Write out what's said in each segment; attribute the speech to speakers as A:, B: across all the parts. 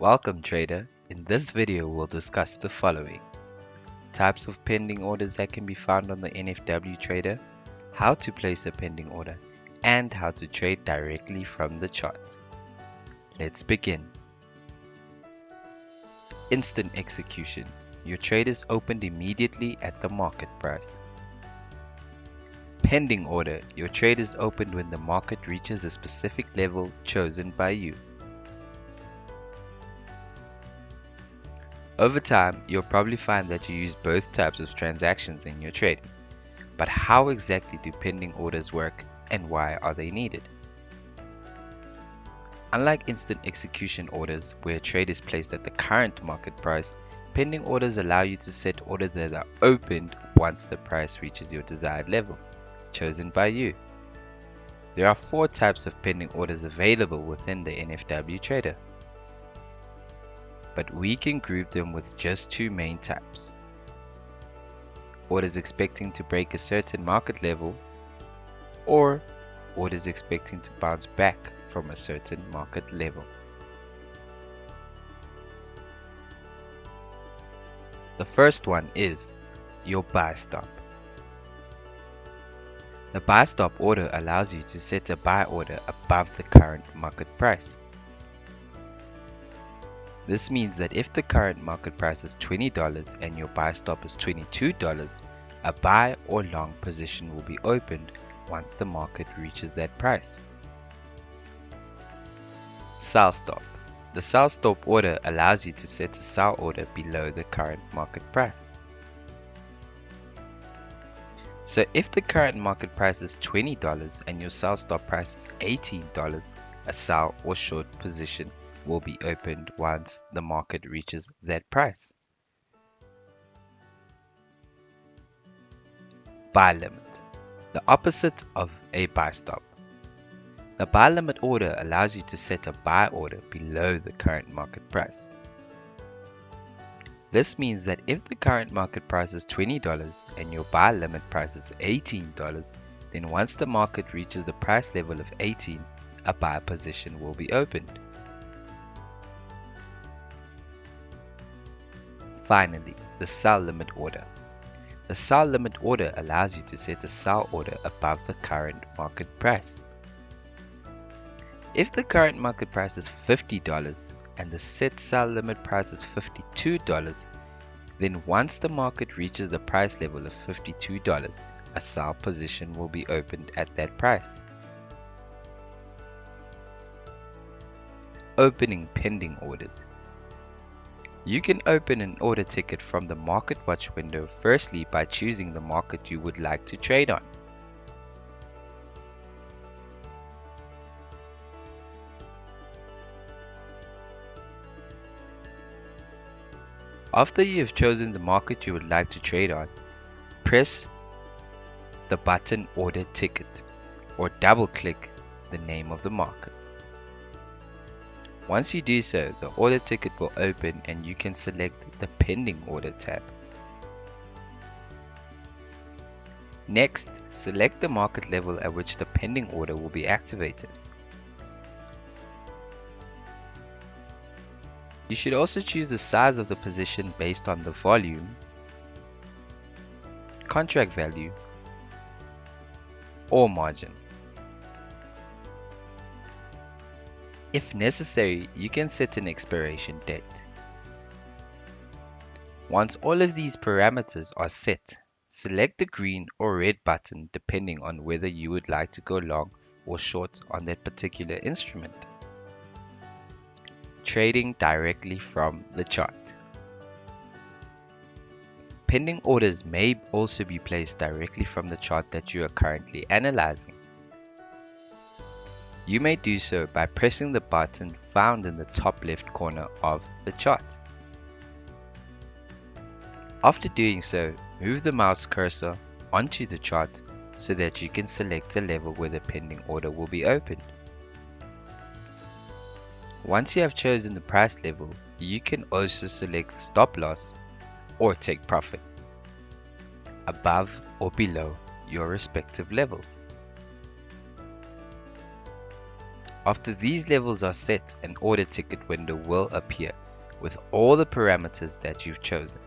A: Welcome trader. In this video we'll discuss the following: types of pending orders that can be found on the NFW Trader, how to place a pending order, and how to trade directly from the chart. Let's begin. Instant execution. Your trade is opened immediately at the market price. Pending order. Your trade is opened when the market reaches a specific level chosen by you. Over time, you'll probably find that you use both types of transactions in your trading. But how exactly do pending orders work and why are they needed? Unlike instant execution orders, where a trade is placed at the current market price, pending orders allow you to set orders that are opened once the price reaches your desired level, chosen by you. There are 4 types of pending orders available within the NFW Trader, but we can group them with just 2 main types: orders expecting to break a certain market level, or orders expecting to bounce back from a certain market level. The first one is your buy stop. The buy stop order allows you to set a buy order above the current market price. This means that if the current market price is $20 and your buy stop is $22, a buy or long position will be opened once the market reaches that price. Sell stop. The sell stop order allows you to set a sell order below the current market price. So if the current market price is $20 and your sell stop price is $18, a sell or short position will be opened once the market reaches that price. Buy limit. The opposite of a buy stop. The buy limit order allows you to set a buy order below the current market price. This means that if the current market price is $20 and your buy limit price is $18, then once the market reaches the price level of 18, a buy position will be opened. Finally, the sell limit order. The sell limit order allows you to set a sell order above the current market price. If the current market price is $50 and the set sell limit price is $52, then once the market reaches the price level of $52, a sell position will be opened at that price. Opening pending orders. You can open an order ticket from the Market Watch window firstly by choosing the market you would like to trade on. After you have chosen the market you would like to trade on, press the button Order Ticket or double-click the name of the market. Once you do so, the order ticket will open and you can select the Pending Order tab. Next, select the market level at which the pending order will be activated. You should also choose the size of the position based on the volume, contract value, or margin. If necessary, you can set an expiration date. Once all of these parameters are set, select the green or red button depending on whether you would like to go long or short on that particular instrument. Trading directly from the chart. Pending orders may also be placed directly from the chart that you are currently analyzing. You may do so by pressing the button found in the top left corner of the chart. After doing so, move the mouse cursor onto the chart so that you can select a level where the pending order will be opened. Once you have chosen the price level, you can also select stop loss or take profit above or below your respective levels. After these levels are set, an order ticket window will appear with all the parameters that you've chosen.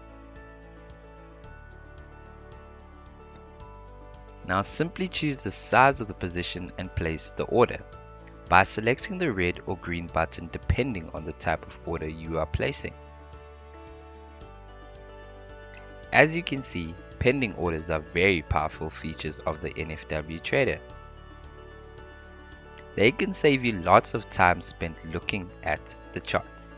A: Now simply choose the size of the position and place the order by selecting the red or green button depending on the type of order you are placing. As you can see, pending orders are very powerful features of the NFW Trader. They can save you lots of time spent looking at the charts.